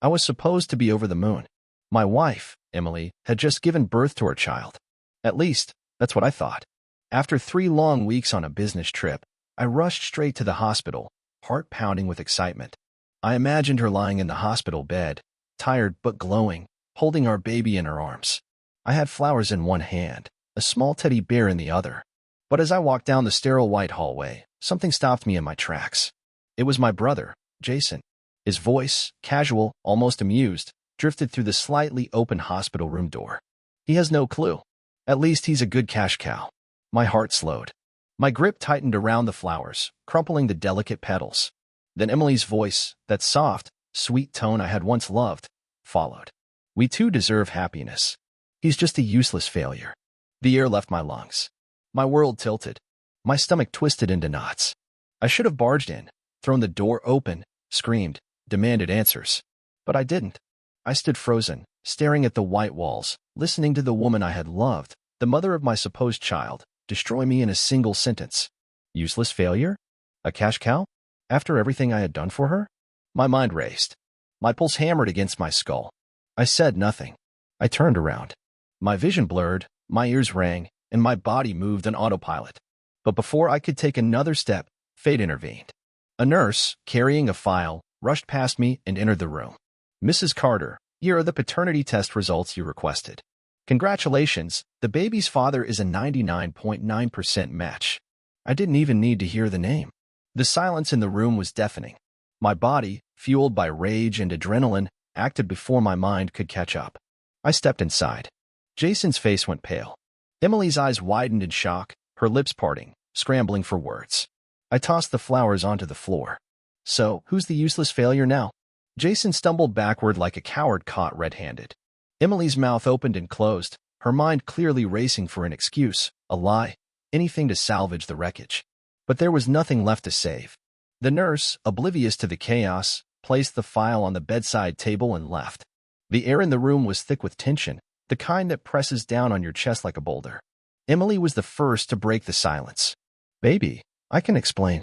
I was supposed to be over the moon. My wife, Emily, had just given birth to her child. At least, that's what I thought. After 3 long weeks on a business trip, I rushed straight to the hospital, heart pounding with excitement. I imagined her lying in the hospital bed, tired but glowing, holding our baby in her arms. I had flowers in one hand, a small teddy bear in the other. But as I walked down the sterile white hallway, something stopped me in my tracks. It was my brother, Jason. His voice, casual, almost amused, drifted through the slightly open hospital room door. He has no clue. At least he's a good cash cow. My heart slowed. My grip tightened around the flowers, crumpling the delicate petals. Then Emily's voice, that soft, sweet tone I had once loved, followed. We too deserve happiness. He's just a useless failure. The air left my lungs. My world tilted. My stomach twisted into knots. I should have barged in, thrown the door open, screamed, demanded answers. But I didn't. I stood frozen, staring at the white walls, listening to the woman I had loved, the mother of my supposed child, destroy me in a single sentence. Useless failure? A cash cow? After everything I had done for her? My mind raced. My pulse hammered against my skull. I said nothing. I turned around. My vision blurred, my ears rang, and my body moved on autopilot. But before I could take another step, fate intervened. A nurse, carrying a file, rushed past me and entered the room. "Mrs. Carter, here are the paternity test results you requested. Congratulations, the baby's father is a 99.9% match." I didn't even need to hear the name. The silence in the room was deafening. My body, fueled by rage and adrenaline, acted before my mind could catch up. I stepped inside. Jason's face went pale. Emily's eyes widened in shock, her lips parting, scrambling for words. I tossed the flowers onto the floor. "So, who's the useless failure now?" Jason stumbled backward like a coward caught red-handed. Emily's mouth opened and closed, her mind clearly racing for an excuse, a lie, anything to salvage the wreckage. But there was nothing left to save. The nurse, oblivious to the chaos, placed the file on the bedside table and left. The air in the room was thick with tension, the kind that presses down on your chest like a boulder. Emily was the first to break the silence. "Baby, I can explain."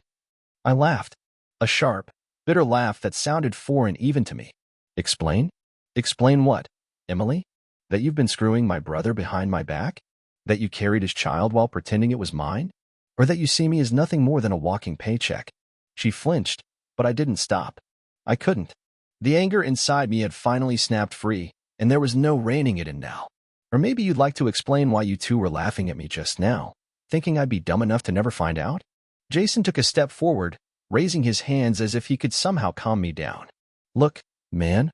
I laughed. A sharp, bitter laugh that sounded foreign even to me. "Explain? Explain what, Emily? That you've been screwing my brother behind my back? That you carried his child while pretending it was mine? Or that you see me as nothing more than a walking paycheck?" She flinched, but I didn't stop. I couldn't. The anger inside me had finally snapped free, and there was no reining it in now. "Or maybe you'd like to explain why you two were laughing at me just now, thinking I'd be dumb enough to never find out?" Jason took a step forward, raising his hands as if he could somehow calm me down. "Look, man,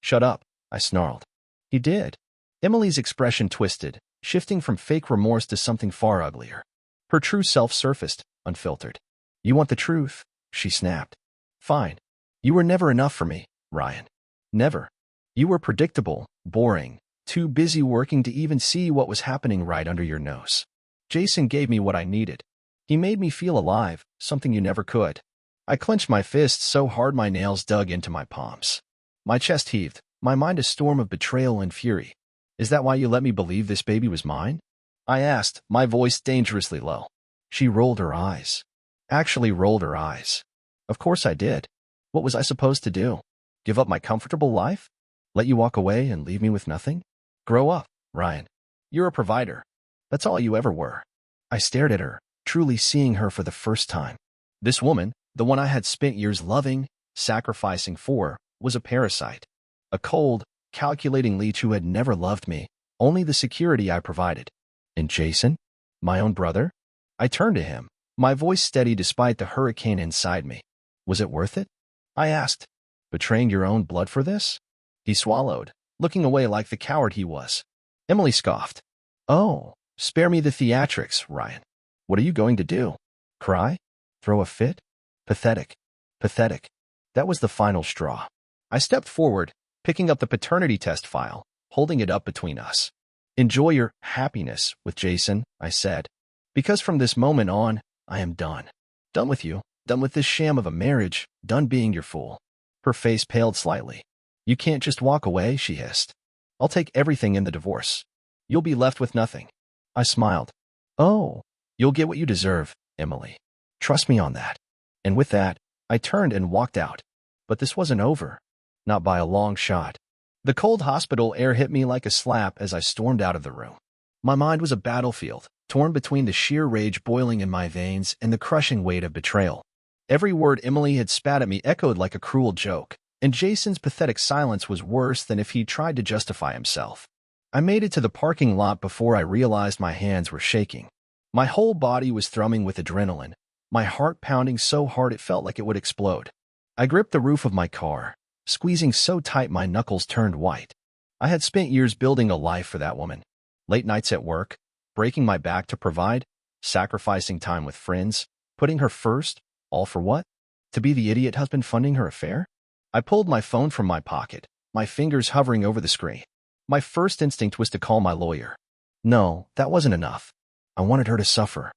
Shut up," I snarled. He did. Emily's expression twisted, shifting from fake remorse to something far uglier. Her true self surfaced, unfiltered. "You want the truth?" she snapped. "Fine. You were never enough for me, Ryan. Never. You were predictable, boring, too busy working to even see what was happening right under your nose. Jason gave me what I needed. He made me feel alive, something you never could." I clenched my fists so hard my nails dug into my palms. My chest heaved, my mind a storm of betrayal and fury. "Is that why you let me believe this baby was mine?" I asked, my voice dangerously low. She rolled her eyes. Actually rolled her eyes. "Of course I did. What was I supposed to do? Give up my comfortable life? Let you walk away and leave me with nothing? Grow up, Ryan. You're a provider. That's all you ever were." I stared at her, truly seeing her for the first time. This woman, the one I had spent years loving, sacrificing for, was a parasite. A cold, calculating leech who had never loved me, only the security I provided. And Jason? My own brother? I turned to him, my voice steady despite the hurricane inside me. "Was it worth it?" I asked. "Betraying your own blood for this?" He swallowed, looking away like the coward he was. Emily scoffed. "Oh, spare me the theatrics, Ryan. What are you going to do? Cry? Throw a fit? Pathetic. Pathetic." That was the final straw. I stepped forward, picking up the paternity test file, holding it up between us. "Enjoy your happiness with Jason," I said. "Because from this moment on, I am done. Done with you, done with this sham of a marriage, done being your fool." Her face paled slightly. "You can't just walk away," she hissed. "I'll take everything in the divorce. You'll be left with nothing." I smiled. "Oh, you'll get what you deserve, Emily. Trust me on that." And with that, I turned and walked out. But this wasn't over. Not by a long shot. The cold hospital air hit me like a slap as I stormed out of the room. My mind was a battlefield, torn between the sheer rage boiling in my veins and the crushing weight of betrayal. Every word Emily had spat at me echoed like a cruel joke, and Jason's pathetic silence was worse than if he tried to justify himself. I made it to the parking lot before I realized my hands were shaking. My whole body was thrumming with adrenaline, my heart pounding so hard it felt like it would explode. I gripped the roof of my car, squeezing so tight my knuckles turned white. I had spent years building a life for that woman. Late nights at work, breaking my back to provide, sacrificing time with friends, putting her first, all for what? To be the idiot husband funding her affair? I pulled my phone from my pocket, my fingers hovering over the screen. My first instinct was to call my lawyer. No, that wasn't enough. I wanted her to suffer.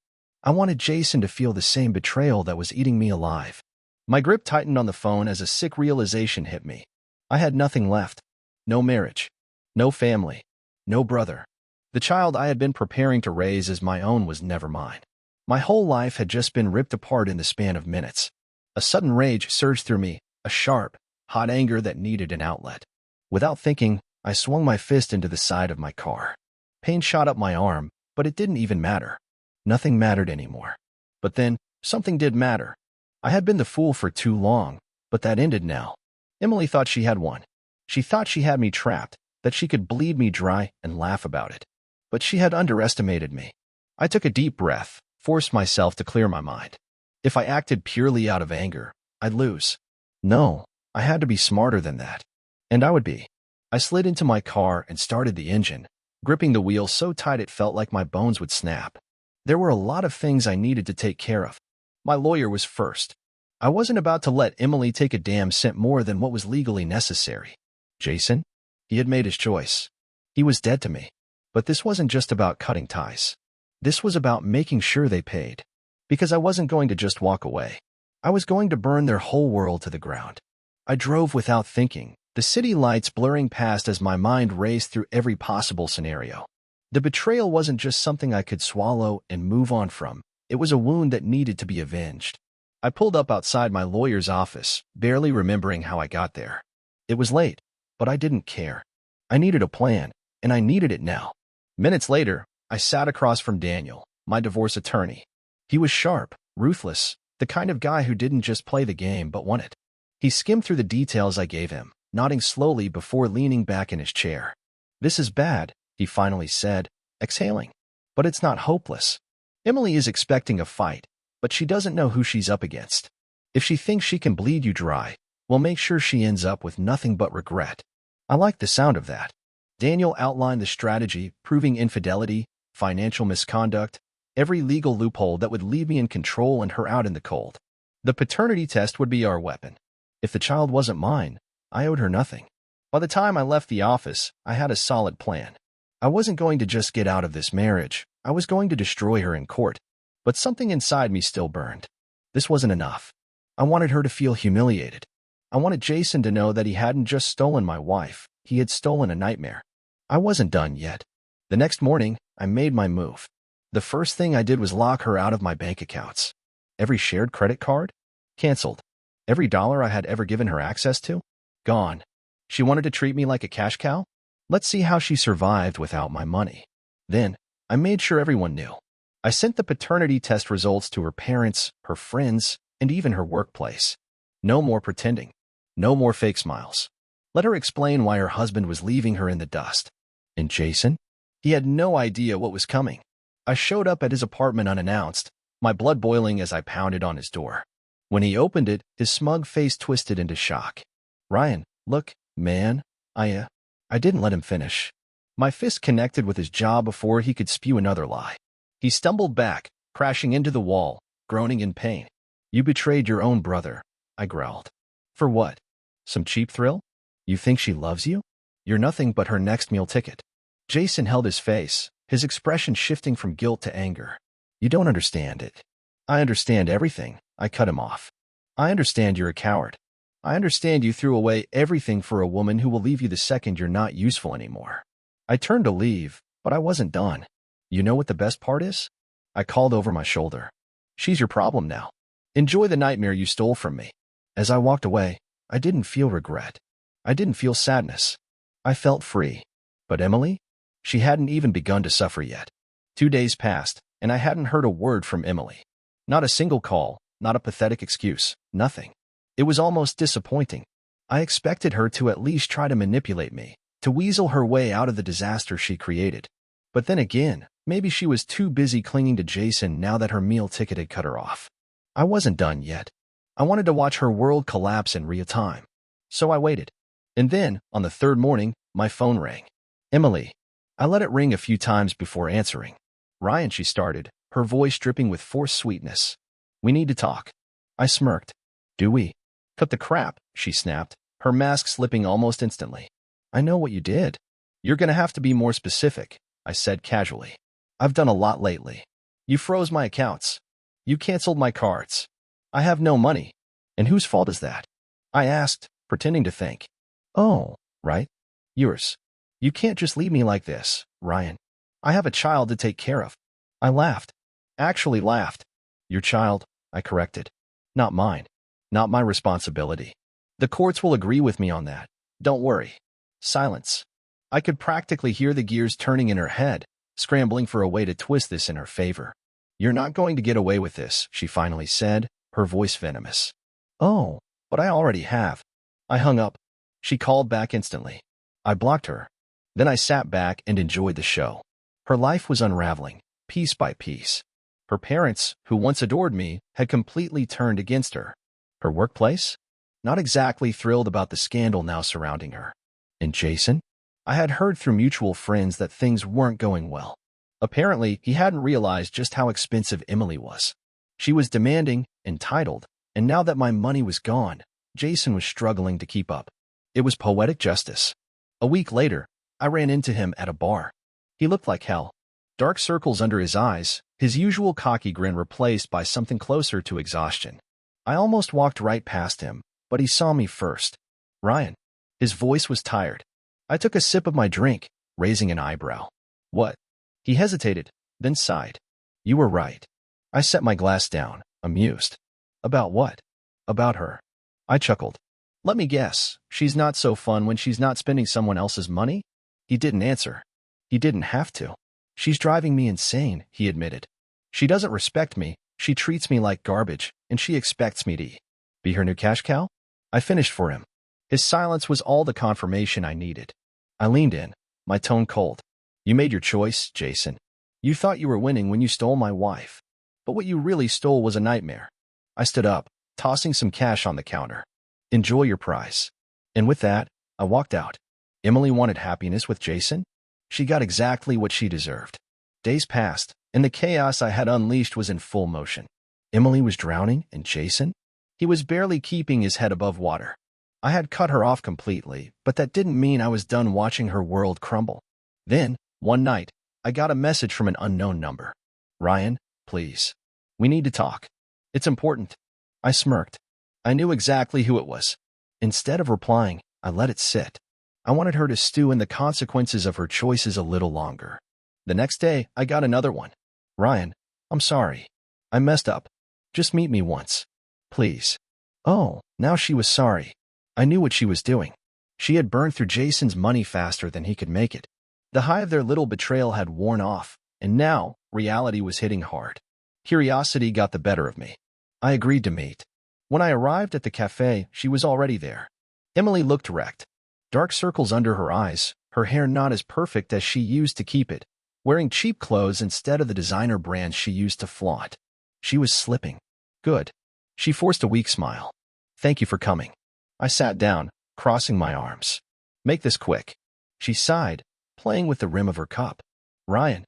I wanted Jason to feel the same betrayal that was eating me alive. My grip tightened on the phone as a sick realization hit me. I had nothing left. No marriage. No family. No brother. The child I had been preparing to raise as my own was never mine. My whole life had just been ripped apart in the span of minutes. A sudden rage surged through me, a sharp, hot anger that needed an outlet. Without thinking, I swung my fist into the side of my car. Pain shot up my arm, but it didn't even matter. Nothing mattered anymore. But then, something did matter. I had been the fool for too long, but that ended now. Emily thought she had won. She thought she had me trapped, that she could bleed me dry and laugh about it. But she had underestimated me. I took a deep breath, forced myself to clear my mind. If I acted purely out of anger, I'd lose. No, I had to be smarter than that. And I would be. I slid into my car and started the engine, gripping the wheel so tight it felt like my bones would snap. There were a lot of things I needed to take care of. My lawyer was first. I wasn't about to let Emily take a damn cent more than what was legally necessary. Jason? He had made his choice. He was dead to me. But this wasn't just about cutting ties. This was about making sure they paid. Because I wasn't going to just walk away. I was going to burn their whole world to the ground. I drove without thinking, the city lights blurring past as my mind raced through every possible scenario. The betrayal wasn't just something I could swallow and move on from. It was a wound that needed to be avenged. I pulled up outside my lawyer's office, barely remembering how I got there. It was late, but I didn't care. I needed a plan, and I needed it now. Minutes later, I sat across from Daniel, my divorce attorney. He was sharp, ruthless, the kind of guy who didn't just play the game but won it. He skimmed through the details I gave him, nodding slowly before leaning back in his chair. "This is bad," he finally said, exhaling. "But it's not hopeless. Emily is expecting a fight, but she doesn't know who she's up against. If she thinks she can bleed you dry, we'll make sure she ends up with nothing but regret." I liked the sound of that. Daniel outlined the strategy, proving infidelity, financial misconduct, every legal loophole that would leave me in control and her out in the cold. The paternity test would be our weapon. If the child wasn't mine, I owed her nothing. By the time I left the office, I had a solid plan. I wasn't going to just get out of this marriage. I was going to destroy her in court. But something inside me still burned. This wasn't enough. I wanted her to feel humiliated. I wanted Jason to know that he hadn't just stolen my wife. He had stolen a nightmare. I wasn't done yet. The next morning, I made my move. The first thing I did was lock her out of my bank accounts. Every shared credit card? Canceled. Every dollar I had ever given her access to? Gone. She wanted to treat me like a cash cow? Let's see how she survived without my money. Then, I made sure everyone knew. I sent the paternity test results to her parents, her friends, and even her workplace. No more pretending. No more fake smiles. Let her explain why her husband was leaving her in the dust. And Jason? He had no idea what was coming. I showed up at his apartment unannounced, my blood boiling as I pounded on his door. When he opened it, his smug face twisted into shock. "Ryan, look, man, I didn't let him finish." My fist connected with his jaw before he could spew another lie. He stumbled back, crashing into the wall, groaning in pain. "You betrayed your own brother," I growled. "For what? Some cheap thrill? You think she loves you? You're nothing but her next meal ticket." Jason held his face, his expression shifting from guilt to anger. "You don't understand it." "I understand everything," I cut him off. "I understand you're a coward. I understand you threw away everything for a woman who will leave you the second you're not useful anymore." I turned to leave, but I wasn't done. "You know what the best part is?" I called over my shoulder. "She's your problem now. Enjoy the nightmare you stole from me." As I walked away, I didn't feel regret. I didn't feel sadness. I felt free. But Emily? She hadn't even begun to suffer yet. 2 days passed, and I hadn't heard a word from Emily. Not a single call, not a pathetic excuse, nothing. It was almost disappointing. I expected her to at least try to manipulate me, to weasel her way out of the disaster she created. But then again, maybe she was too busy clinging to Jason now that her meal ticket had cut her off. I wasn't done yet. I wanted to watch her world collapse in real time. So I waited. And then, on the third morning, my phone rang. Emily. I let it ring a few times before answering. Ryan, she started, her voice dripping with forced sweetness. We need to talk. I smirked. Do we? Cut the crap, she snapped, her mask slipping almost instantly. I know what you did. You're gonna have to be more specific, I said casually. I've done a lot lately. You froze my accounts. You canceled my cards. I have no money. And whose fault is that? I asked, pretending to think. Oh, right. Yours. You can't just leave me like this, Ryan. I have a child to take care of. I laughed. Actually laughed. Your child, I corrected. Not mine. Not my responsibility. The courts will agree with me on that. Don't worry. Silence. I could practically hear the gears turning in her head, scrambling for a way to twist this in her favor. You're not going to get away with this, she finally said, her voice venomous. Oh, but I already have. I hung up. She called back instantly. I blocked her. Then I sat back and enjoyed the show. Her life was unraveling, piece by piece. Her parents, who once adored me, had completely turned against her. Her workplace? Not exactly thrilled about the scandal now surrounding her. And Jason? I had heard through mutual friends that things weren't going well. Apparently, he hadn't realized just how expensive Emily was. She was demanding, entitled, and now that my money was gone, Jason was struggling to keep up. It was poetic justice. A week later, I ran into him at a bar. He looked like hell. Dark circles under his eyes, his usual cocky grin replaced by something closer to exhaustion. I almost walked right past him, but he saw me first. Ryan. His voice was tired. I took a sip of my drink, raising an eyebrow. What? He hesitated, then sighed. You were right. I set my glass down, amused. About what? About her. I chuckled. Let me guess, she's not so fun when she's not spending someone else's money? He didn't answer. He didn't have to. She's driving me insane, he admitted. She doesn't respect me, she treats me like garbage, and she expects me to be her new cash cow? I finished for him. His silence was all the confirmation I needed. I leaned in, my tone cold. You made your choice, Jason. You thought you were winning when you stole my wife. But what you really stole was a nightmare. I stood up, tossing some cash on the counter. Enjoy your prize. And with that, I walked out. Emily wanted happiness with Jason? She got exactly what she deserved. Days passed, and the chaos I had unleashed was in full motion. Emily was drowning, and Jason? He was barely keeping his head above water. I had cut her off completely, but that didn't mean I was done watching her world crumble. Then, one night, I got a message from an unknown number. Ryan, please. We need to talk. It's important. I smirked. I knew exactly who it was. Instead of replying, I let it sit. I wanted her to stew in the consequences of her choices a little longer. The next day, I got another one. Ryan, I'm sorry. I messed up. Just meet me once. Please. Oh, now she was sorry. I knew what she was doing. She had burned through Jason's money faster than he could make it. The high of their little betrayal had worn off, and now reality was hitting hard. Curiosity got the better of me. I agreed to meet. When I arrived at the cafe, she was already there. Emily looked wrecked. Dark circles under her eyes, her hair not as perfect as she used to keep it, wearing cheap clothes instead of the designer brands she used to flaunt. She was slipping. Good. She forced a weak smile. Thank you for coming. I sat down, crossing my arms. Make this quick. She sighed, playing with the rim of her cup. Ryan.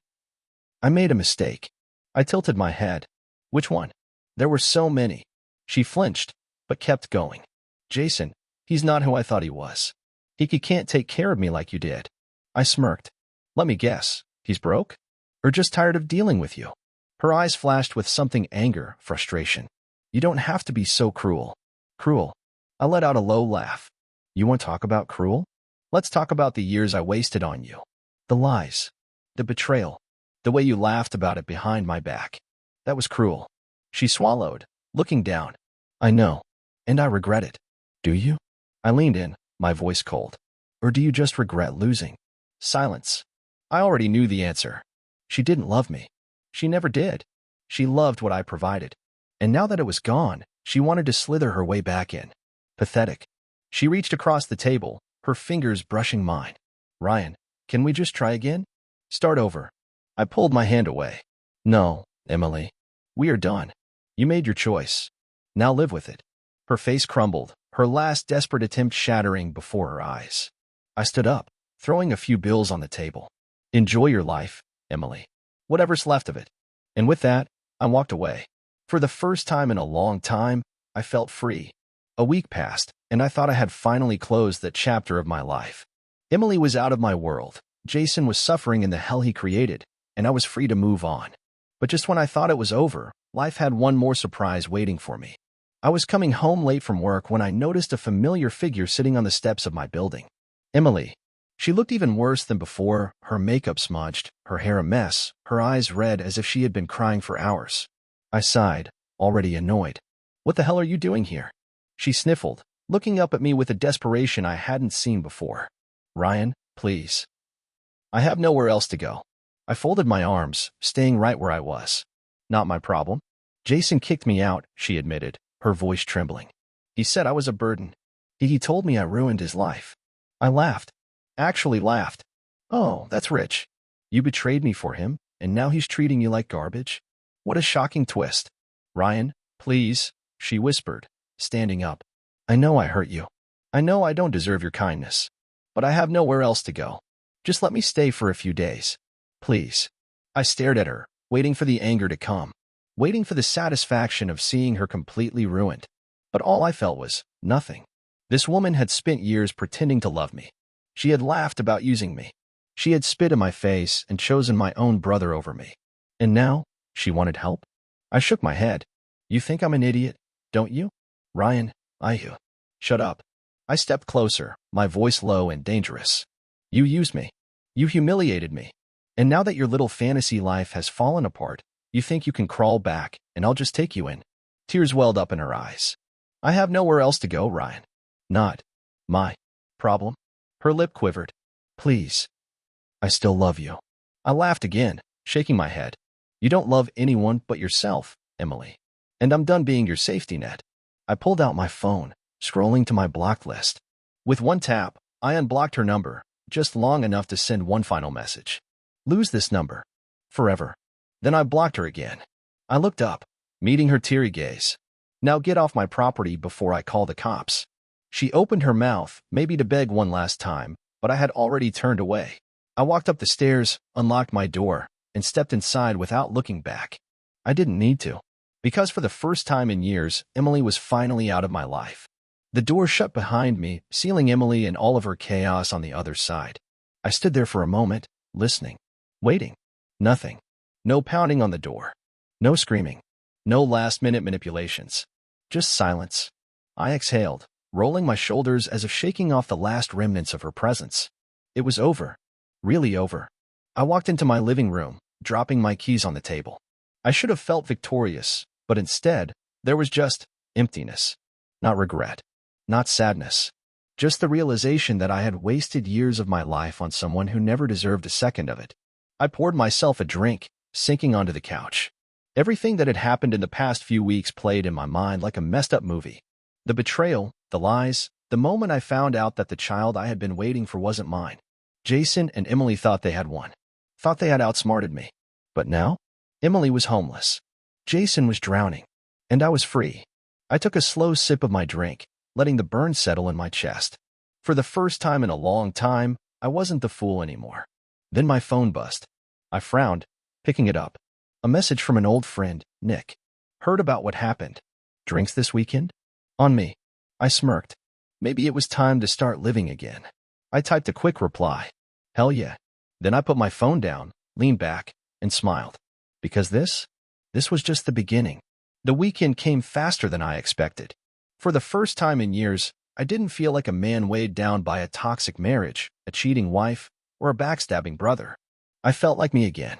I made a mistake. I tilted my head. Which one? There were so many. She flinched, but kept going. Jason, he's not who I thought he was. He can't take care of me like you did. I smirked. Let me guess, he's broke? Or just tired of dealing with you? Her eyes flashed with something anger, frustration. You don't have to be so cruel. Cruel. I let out a low laugh. You want to talk about cruel? Let's talk about the years I wasted on you. The lies. The betrayal. The way you laughed about it behind my back. That was cruel. She swallowed, looking down. I know. And I regret it. Do you? I leaned in, My voice cold. Or do you just regret losing? Silence. I already knew the answer. She didn't love me. She never did. She loved what I provided. And now that it was gone, she wanted to slither her way back in. Pathetic. She reached across the table, her fingers brushing mine. Ryan, can we just try again? Start over. I pulled my hand away. No, Emily. We are done. You made your choice. Now live with it. Her face crumbled, her last desperate attempt shattering before her eyes. I stood up, throwing a few bills on the table. Enjoy your life, Emily. Whatever's left of it. And with that, I walked away. For the first time in a long time, I felt free. A week passed, and I thought I had finally closed that chapter of my life. Emily was out of my world. Jason was suffering in the hell he created, and I was free to move on. But just when I thought it was over, life had one more surprise waiting for me. I was coming home late from work when I noticed a familiar figure sitting on the steps of my building. Emily. She looked even worse than before, her makeup smudged, her hair a mess, her eyes red as if she had been crying for hours. I sighed, already annoyed. What the hell are you doing here? She sniffled, looking up at me with a desperation I hadn't seen before. Ryan, please. I have nowhere else to go. I folded my arms, staying right where I was. Not my problem. Jason kicked me out, she admitted, her voice trembling. He said I was a burden. He told me I ruined his life. I laughed. Actually laughed. Oh, that's rich. You betrayed me for him, and now he's treating you like garbage? What a shocking twist. Ryan, please, she whispered, standing up. I know I hurt you. I know I don't deserve your kindness. But I have nowhere else to go. Just let me stay for a few days. Please. I stared at her, waiting for the anger to come, waiting for the satisfaction of seeing her completely ruined. But all I felt was nothing. This woman had spent years pretending to love me. She had laughed about using me. She had spit in my face and chosen my own brother over me. And now, she wanted help? I shook my head. You think I'm an idiot, don't you? Ryan, Shut up. I stepped closer, my voice low and dangerous. You used me. You humiliated me. And now that your little fantasy life has fallen apart, you think you can crawl back, and I'll just take you in. Tears welled up in her eyes. I have nowhere else to go, Ryan. Not my problem. Her lip quivered. Please. I still love you. I laughed again, shaking my head. You don't love anyone but yourself, Emily. And I'm done being your safety net. I pulled out my phone, scrolling to my blocked list. With one tap, I unblocked her number, just long enough to send one final message. Lose this number. Forever. Then I blocked her again. I looked up, meeting her teary gaze. Now get off my property before I call the cops. She opened her mouth, maybe to beg one last time, but I had already turned away. I walked up the stairs, unlocked my door, and stepped inside without looking back. I didn't need to. Because for the first time in years, Emily was finally out of my life. The door shut behind me, sealing Emily and all of her chaos on the other side. I stood there for a moment, listening, waiting. Nothing. No pounding on the door. No screaming. No last-minute manipulations. Just silence. I exhaled, rolling my shoulders as if shaking off the last remnants of her presence. It was over. Really over. I walked into my living room, dropping my keys on the table. I should have felt victorious, but instead, there was just emptiness. Not regret. Not sadness. Just the realization that I had wasted years of my life on someone who never deserved a second of it. I poured myself a drink, sinking onto the couch. Everything that had happened in the past few weeks played in my mind like a messed-up movie. The betrayal, the lies, the moment I found out that the child I had been waiting for wasn't mine. Jason and Emily thought they had won. Thought they had outsmarted me. But now, Emily was homeless. Jason was drowning. And I was free. I took a slow sip of my drink, letting the burn settle in my chest. For the first time in a long time, I wasn't the fool anymore. Then my phone buzzed. I frowned, picking it up. A message from an old friend, Nick. Heard about what happened. Drinks this weekend? On me. I smirked. Maybe it was time to start living again. I typed a quick reply. Hell yeah. Then I put my phone down, leaned back, and smiled. Because this was just the beginning. The weekend came faster than I expected. For the first time in years, I didn't feel like a man weighed down by a toxic marriage, a cheating wife, or a backstabbing brother. I felt like me again.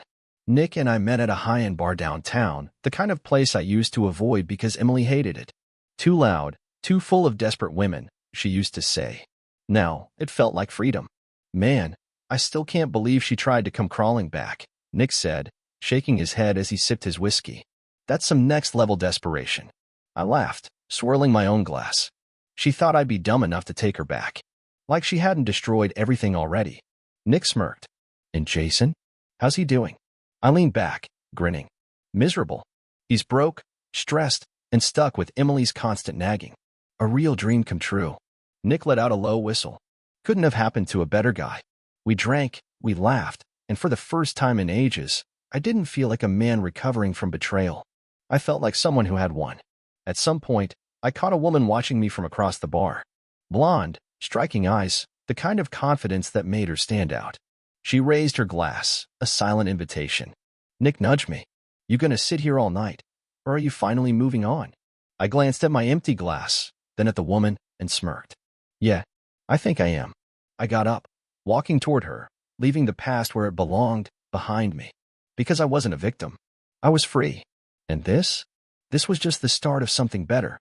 Nick and I met at a high-end bar downtown, the kind of place I used to avoid because Emily hated it. Too loud, too full of desperate women, she used to say. Now, it felt like freedom. Man, I still can't believe she tried to come crawling back, Nick said, shaking his head as he sipped his whiskey. That's some next-level desperation. I laughed, swirling my own glass. She thought I'd be dumb enough to take her back. Like she hadn't destroyed everything already. Nick smirked. And Jason? How's he doing? I leaned back, grinning. Miserable. He's broke, stressed, and stuck with Emily's constant nagging. A real dream come true. Nick let out a low whistle. Couldn't have happened to a better guy. We drank, we laughed, and for the first time in ages, I didn't feel like a man recovering from betrayal. I felt like someone who had won. At some point, I caught a woman watching me from across the bar. Blonde, striking eyes, the kind of confidence that made her stand out. She raised her glass, a silent invitation. Nick nudged me. You gonna sit here all night? Or are you finally moving on? I glanced at my empty glass, then at the woman, and smirked. Yeah, I think I am. I got up, walking toward her, leaving the past where it belonged, behind me. Because I wasn't a victim. I was free. And this? This was just the start of something better.